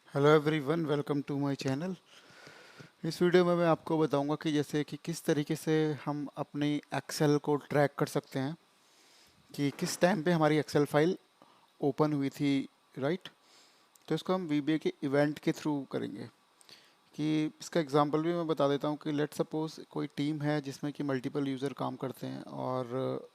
Hello everyone, welcome to my channel. इस video में मैं आपको बताऊंगा कि जैसे कि किस तरीके से हम अपनी एक्सेल को ट्रैक कर सकते हैं कि किस टाइम पे हमारी एक्सेल फाइल ओपन हुई थी, राइट। तो इसको हम वीबीए के इवेंट के थ्रू करेंगे। कि इसका एग्जांपल भी मैं बता देता हूँ कि लेट सपोज कोई टीम है जिसमें कि मल्टीपल यूज़र काम करते हैं और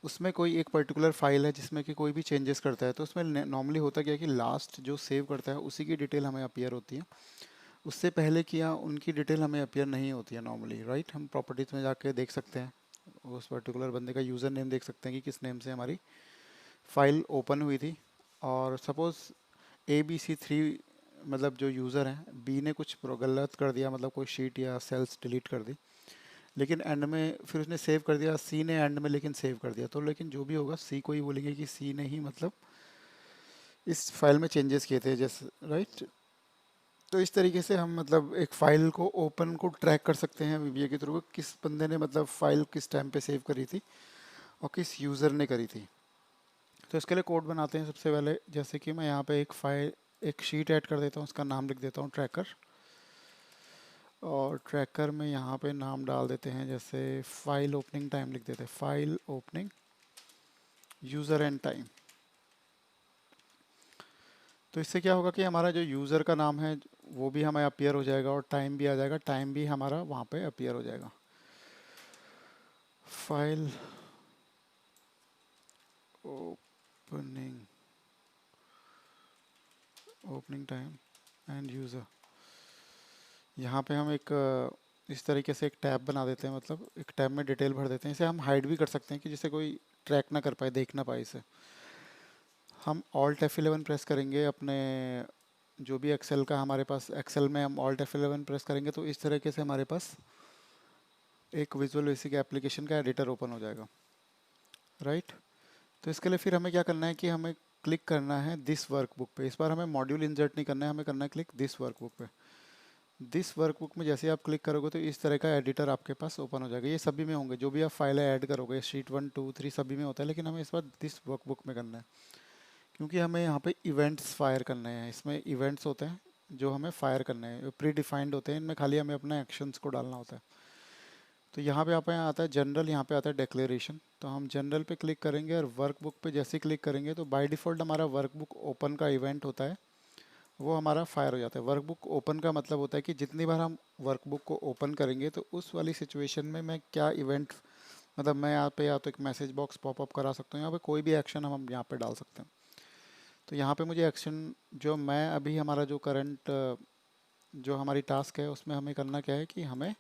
उसमें कोई एक पर्टिकुलर फाइल है जिसमें कि कोई भी चेंजेस करता है, तो उसमें नॉर्मली होता क्या है कि लास्ट जो सेव करता है उसी की डिटेल हमें अपीयर होती है। उससे पहले किया उनकी डिटेल हमें अपीयर नहीं होती है नॉर्मली, राइट। हम प्रॉपर्टीज में जाके देख सकते हैं, उस पर्टिकुलर बंदे का यूज़र नेम देख सकते हैं कि किस नेम से हमारी फाइल ओपन हुई थी। और सपोज़ ABC3, मतलब जो यूज़र हैं, बी ने कुछ गलत कर दिया, मतलब कोई शीट या सेल्स डिलीट कर दी, लेकिन एंड में फिर उसने सेव कर दिया, सी ने एंड में लेकिन सेव कर दिया, तो लेकिन जो भी होगा सी को ही बोलेंगे कि सी ने ही मतलब इस फाइल में चेंजेस किए थे, जैसे, राइट। तो इस तरीके से हम मतलब एक फ़ाइल को ओपन को ट्रैक कर सकते हैं वीबीए के थ्रू, किस बंदे ने मतलब फ़ाइल किस टाइम पे सेव करी थी और किस यूज़र ने करी थी। तो इसके लिए कोड बनाते हैं सबसे पहले। जैसे कि मैं यहाँ पे एक शीट ऐड कर देता हूँ, उसका नाम लिख देता हूँ ट्रैकर। और ट्रैकर में यहाँ पे नाम डाल देते हैं, जैसे फाइल ओपनिंग टाइम लिख देते हैं, file opening user and time. तो इससे क्या होगा कि हमारा जो यूज़र का नाम है वो भी हमें अपीयर हो जाएगा और टाइम भी आ जाएगा, टाइम भी हमारा वहाँ पे अपीयर हो जाएगा। File opening opening time end user. यहाँ पे हम इस तरीके से एक टैब बना देते हैं, मतलब एक टैब में डिटेल भर देते हैं। इसे हम हाइड भी कर सकते हैं कि जिससे कोई ट्रैक ना कर पाए, देख ना पाए इसे। हम ऑल्ट F11 प्रेस करेंगे अपने, जो भी एक्सेल का हमारे पास, एक्सेल में हम ऑल्ट F11 प्रेस करेंगे तो इस तरीके से हमारे पास एक विजुअल बेसिक एप्लीकेशन का एडिटर ओपन हो जाएगा, राइट। तो इसके लिए फिर हमें क्या करना है कि हमें क्लिक करना है दिस वर्कबुक पे। इस बार हमें मॉड्यूल इंसर्ट नहीं करना है, हमें करना है क्लिक दिस वर्कबुक पे। दिस वर्कबुक में जैसे ही आप क्लिक करोगे तो इस तरह का एडिटर आपके पास ओपन हो जाएगा। ये सभी में होंगे, जो भी आप फाइलें ऐड करोगे, शीट 1 2 3 सभी में होता है, लेकिन हमें इस बार दिस वर्कबुक में करना है क्योंकि हमें यहाँ पे इवेंट्स फायर करने हैं। इसमें इवेंट्स होते हैं जो हमें फायर करने हैं, प्री डिफाइंड होते हैं, इनमें खाली हमें अपने एक्शंस को डालना होता है। तो यहाँ पे आप यहाँ आता है जनरल, यहाँ पे आता है डिक्लेरेशन। तो हम जनरल पे क्लिक करेंगे और वर्कबुक पे जैसे ही क्लिक करेंगे तो बाय डिफ़ॉल्ट हमारा वर्कबुक ओपन का इवेंट होता है, वो हमारा फायर हो जाता है। वर्कबुक ओपन का मतलब होता है कि जितनी बार हम वर्कबुक को ओपन करेंगे तो उस वाली सिचुएशन में मैं क्या इवेंट, मतलब मैं यहाँ पे या तो एक मैसेज बॉक्स पॉपअप करा सकता हूँ, यहाँ पे कोई भी एक्शन हम यहाँ पे डाल सकते हैं। तो यहाँ पे मुझे एक्शन, जो मैं अभी हमारा जो करंट, जो हमारी टास्क है उसमें हमें करना क्या है कि हमें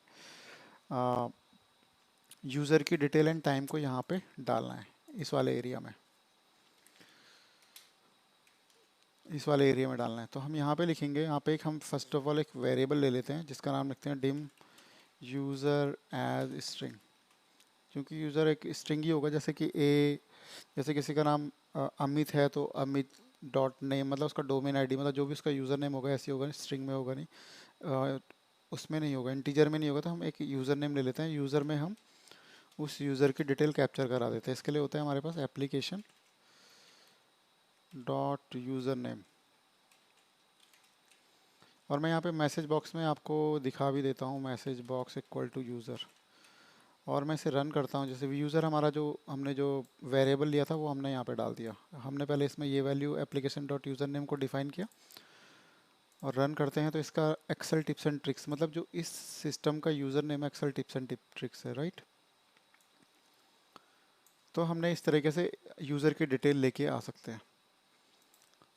यूज़र की डिटेल एंड टाइम को यहाँ पे डालना है, इस वाले एरिया में, इस वाले एरिया में डालना है। तो हम यहाँ पे लिखेंगे, यहाँ पे एक हम फर्स्ट ऑफ ऑल एक वेरिएबल ले लेते हैं जिसका नाम लिखते हैं डिम यूज़र एज स्ट्रिंग। क्योंकि यूज़र एक स्ट्रिंग ही होगा, जैसे कि जैसे किसी का नाम अमित है तो अमित डॉट नेम, मतलब उसका डोमेन आईडी, मतलब जो भी उसका यूज़र नेम होगा ऐसे होगा, स्ट्रिंग में होगा नहीं, अ, उसमें नहीं होगा, इंटीजर में नहीं होगा। तो हम एक यूज़र नेम ले लेते हैं, यूज़र में हम उस यूज़र की डिटेल कैप्चर करा देते हैं। इसके लिए होता है हमारे पास एप्लीकेशन डॉट यूज़र नेम। और मैं यहाँ पे मैसेज बॉक्स में आपको दिखा भी देता हूँ, message box equal to user. और मैं इसे रन करता हूँ, जैसे यूज़र हमारा जो हमने जो वेरिएबल लिया था वो हमने यहाँ पे डाल दिया। हमने पहले इसमें ये value application dot user name को डिफाइन किया और रन करते हैं तो इसका एक्सेल टिप्स एंड ट्रिक्स, मतलब जो इस सिस्टम का user name Excel tips and tricks है, राइट। तो हमने इस तरीके से यूज़र की डिटेल लेके आ सकते हैं।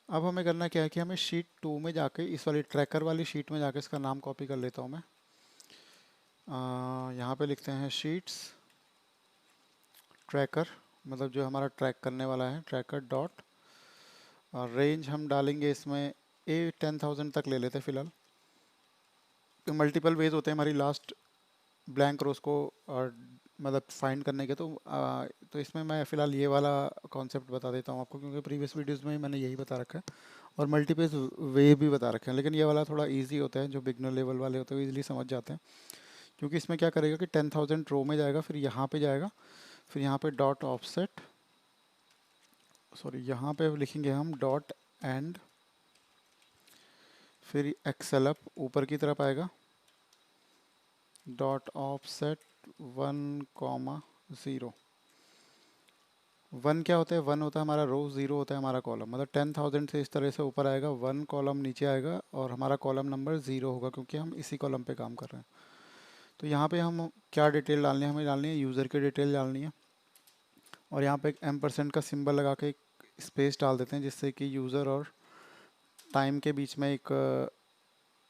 अब हमें करना क्या है कि हमें शीट 2 में जाके, इस वाली ट्रैकर वाली शीट में जाके इसका नाम कॉपी कर लेता हूँ मैं। यहाँ पे लिखते हैं शीट्स ट्रैकर, मतलब जो हमारा ट्रैक करने वाला है, ट्रैकर डॉट, और रेंज हम डालेंगे इसमें 10,000 तक ले लेते हैं फ़िलहाल। तो मल्टीपल वेज होते हैं हमारी लास्ट ब्लैंक रोज को और मतलब फाइंड करने के, तो इसमें मैं फ़िलहाल ये वाला कॉन्सेप्ट बता देता हूँ आपको, क्योंकि प्रीवियस वीडियोस में मैंने यही बता रखा है और मल्टीपल वे भी बता रखे हैं, लेकिन ये वाला थोड़ा इजी होता है, जो बिगनर लेवल वाले होते हैं वो इजीली समझ जाते हैं। क्योंकि इसमें क्या करेगा कि 10,000 रो में जाएगा, फिर यहाँ पे जाएगा, फिर यहाँ पे डॉट ऑफसेट, सॉरी यहाँ पे लिखेंगे हम डॉट एंड फिर एक्सेल अप ऊपर की तरफ आएगा, डॉट ऑफसेट 1,0। 1 क्या होता है? 1 होता है हमारा रो, 0 होता है हमारा कॉलम। मतलब 10,000 से इस तरह से ऊपर आएगा, 1 कॉलम नीचे आएगा और हमारा कॉलम नंबर 0 होगा, क्योंकि हम इसी कॉलम पे काम कर रहे हैं। तो यहाँ पे हम क्या डिटेल डालनी है? हमें डालनी है यूज़र की डिटेल डालनी है, और यहाँ पे एक M% का सिंबल लगा के एक स्पेस डाल देते हैं, जिससे कि यूज़र और टाइम के बीच में एक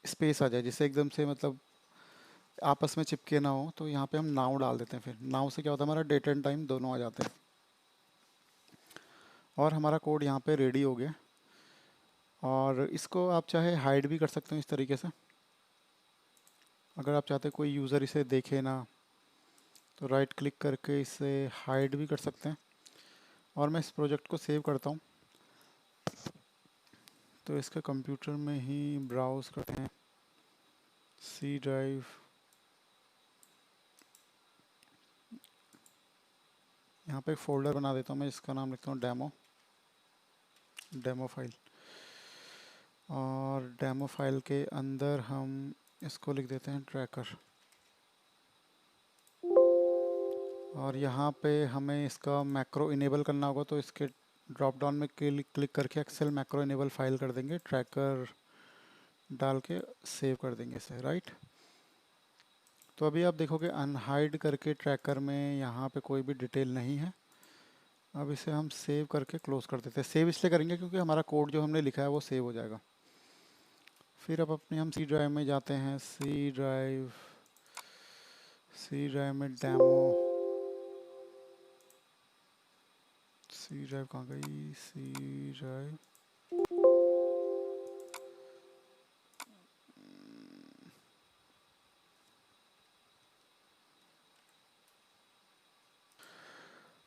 स्पेस आ जाए, जिससे एकदम से मतलब आपस में चिपके ना हो। तो यहाँ पे हम नाउ डाल देते हैं। फिर नाउ से क्या होता है? हमारा डेट एंड टाइम दोनों आ जाते हैं। और हमारा कोड यहाँ पे रेडी हो गया। और इसको आप चाहे हाइड भी कर सकते हो इस तरीके से। अगर आप चाहते कोई यूज़र इसे देखे ना, तो राइट क्लिक करके इसे हाइड भी कर सकते हैं। और मैं इस प्रोजेक्ट को सेव करता हूँ, तो इसके कंप्यूटर में ही ब्राउज़ करते हैं, सी ड्राइव। यहाँ पे एक फ़ोल्डर बना देता हूँ मैं, जिसका नाम लिखता हूँ डेमो फाइल। और डेमो फाइल के अंदर हम इसको लिख देते हैं ट्रैकर। और यहाँ पे हमें इसका मैक्रो इनेबल करना होगा, तो इसके ड्रॉप डाउन में क्लिक करके एक्सेल मैक्रो इनेबल फाइल कर देंगे, ट्रैकर डाल के सेव कर देंगे इसे, राइट। तो अभी आप देखोगे अनहाइड करके ट्रैकर में यहाँ पे कोई भी डिटेल नहीं है। अब इसे हम सेव करके क्लोज कर देते हैं। सेव इसलिए करेंगे क्योंकि हमारा कोड जो हमने लिखा है वो सेव हो जाएगा। फिर अब अपने हम सी ड्राइव में जाते हैं, सी ड्राइव में सी ड्राइव कहाँ गई? C drive,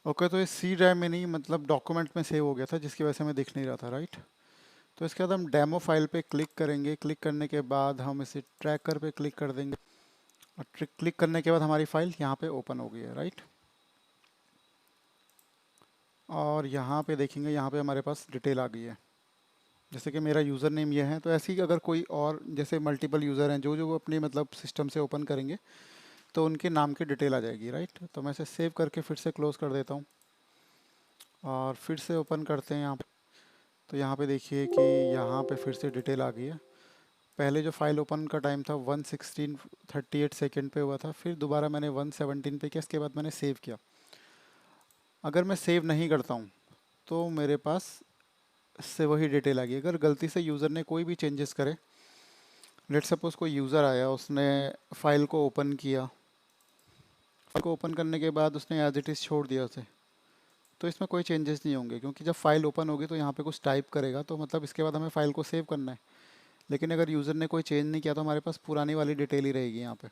okay. तो ये सी ड्राइव में नहीं, मतलब डॉक्यूमेंट में सेव हो गया था, जिसकी वजह से मैं दिख नहीं रहा था, राइट। तो इसके बाद हम डेमो फाइल पे क्लिक करेंगे। क्लिक करने के बाद हम इसे ट्रैकर पे क्लिक कर देंगे, और क्लिक करने के बाद हमारी फाइल यहाँ पे ओपन हो गई है, राइट। और यहाँ पे देखेंगे, यहाँ पे हमारे पास डिटेल आ गई है, जैसे कि मेरा यूज़र नेम ये है। तो ऐसे ही अगर कोई और जैसे मल्टीपल यूज़र हैं जो जो वो अपनी मतलब सिस्टम से ओपन करेंगे, तो उनके नाम की डिटेल आ जाएगी, राइट। तो मैं इसे सेव करके फिर से क्लोज कर देता हूँ, और फिर से ओपन करते हैं यहाँ पे। तो यहाँ पे देखिए कि यहाँ पे फिर से डिटेल आ गई है। पहले जो फाइल ओपन का टाइम था 1:16:38 सेकेंड पे हुआ था, फिर दोबारा मैंने 1:17 पे किया, इसके बाद मैंने सेव किया। अगर मैं सेव नहीं करता हूँ तो मेरे पास से वही डिटेल आ गई। अगर गलती से यूज़र ने कोई भी चेंजेस करे, लेट सपोज कोई यूज़र आया, उसने फाइल को ओपन किया, फाइल को ओपन करने के बाद उसने एज इट इज़ छोड़ दिया उसे, तो इसमें कोई चेंजेस नहीं होंगे, क्योंकि जब फाइल ओपन होगी तो यहाँ पे कुछ टाइप करेगा, तो मतलब इसके बाद हमें फाइल को सेव करना है। लेकिन अगर यूज़र ने कोई चेंज नहीं किया तो हमारे पास पुरानी वाली डिटेल ही रहेगी यहाँ पे।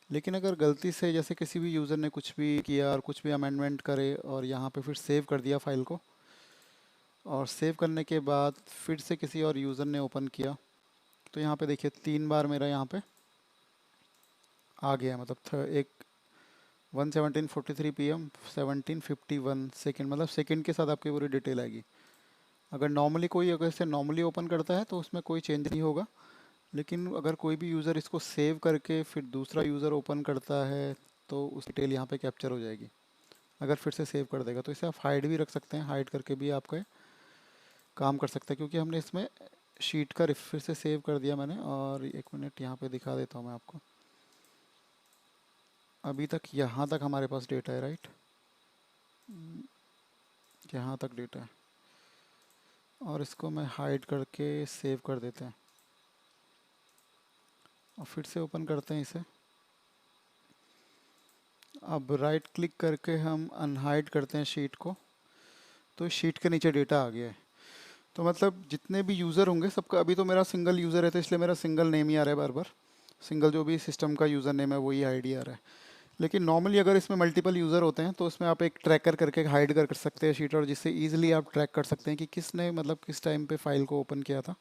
लेकिन अगर गलती से जैसे किसी भी यूज़र ने कुछ भी किया और कुछ भी अमेंडमेंट करे और यहाँ पे फिर सेव कर दिया फाइल को, और सेव करने के बाद फिर से किसी और यूज़र ने ओपन किया, तो यहाँ पे देखिए 3 बार मेरा यहाँ पे आ गया, मतलब एक 1:17:43 PM 17:51 सेकेंड, मतलब सेकेंड के साथ आपकी पूरी डिटेल आएगी। अगर नॉर्मली कोई अगर इसे नॉर्मली ओपन करता है तो उसमें कोई चेंज नहीं होगा, लेकिन अगर कोई भी यूज़र इसको सेव करके फिर दूसरा यूज़र ओपन करता है, तो उस डिटेल यहाँ पे कैप्चर हो जाएगी। अगर फिर से सेव कर देगा, तो इसे आप हाइड भी रख सकते हैं, हाइड करके भी आपका काम कर सकते हैं, क्योंकि हमने इसमें शीट का फिर से सेव कर दिया मैंने। और एक मिनट यहाँ पे दिखा देता हूँ मैं आपको। अभी तक यहाँ तक हमारे पास डेटा है, राइट, यहाँ तक डेटा है। और इसको मैं हाइड करके सेव कर देते हैं, और फिर से ओपन करते हैं इसे। अब राइट क्लिक करके हम अनहाइड करते हैं शीट को, तो शीट के नीचे डेटा आ गया है। तो मतलब जितने भी यूज़र होंगे सबका, अभी तो मेरा सिंगल यूज़र है तो इसलिए मेरा सिंगल नेम ही आ रहा है बार बार, सिंगल जो भी सिस्टम का यूज़र नेम है वही आईडी आ रहा है। लेकिन नॉर्मली अगर इसमें मल्टीपल यूज़र होते हैं तो उसमें आप एक ट्रैकर करके हाइड कर सकते हैं शीट, और जिससे ईजिली आप ट्रैक कर सकते हैं कि किसने मतलब किस टाइम पे फाइल को ओपन किया था।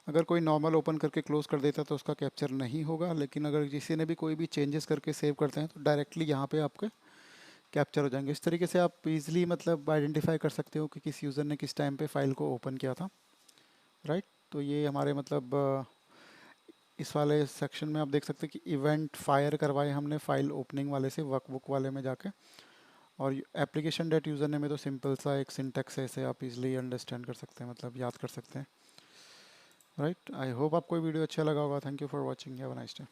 अगर कोई नॉर्मल ओपन करके क्लोज कर देता तो उसका कैप्चर नहीं होगा, लेकिन अगर किसी ने भी कोई भी चेंजेस करके सेव करते हैं तो डायरेक्टली यहाँ पे आपके कैप्चर हो जाएंगे। इस तरीके से आप इजीली मतलब आइडेंटिफाई कर सकते हो कि किस यूज़र ने किस टाइम पे फाइल को ओपन किया था, राइट। तो ये हमारे मतलब इस वाले सेक्शन में आप देख सकते हैं कि इवेंट फायर करवाए हमने फाइल ओपनिंग वाले से वर्कबुक वाले में जाके। और एप्लीकेशन डॉट यूज़र ने में तो सिंपल सा एक सिंटेक्स है, इसे आप इजीली अंडरस्टैंड कर सकते हैं, मतलब याद कर सकते हैं। राइट, आई होप आपको वीडियो अच्छा लगा होगा। Thank you for watching, have a nice day.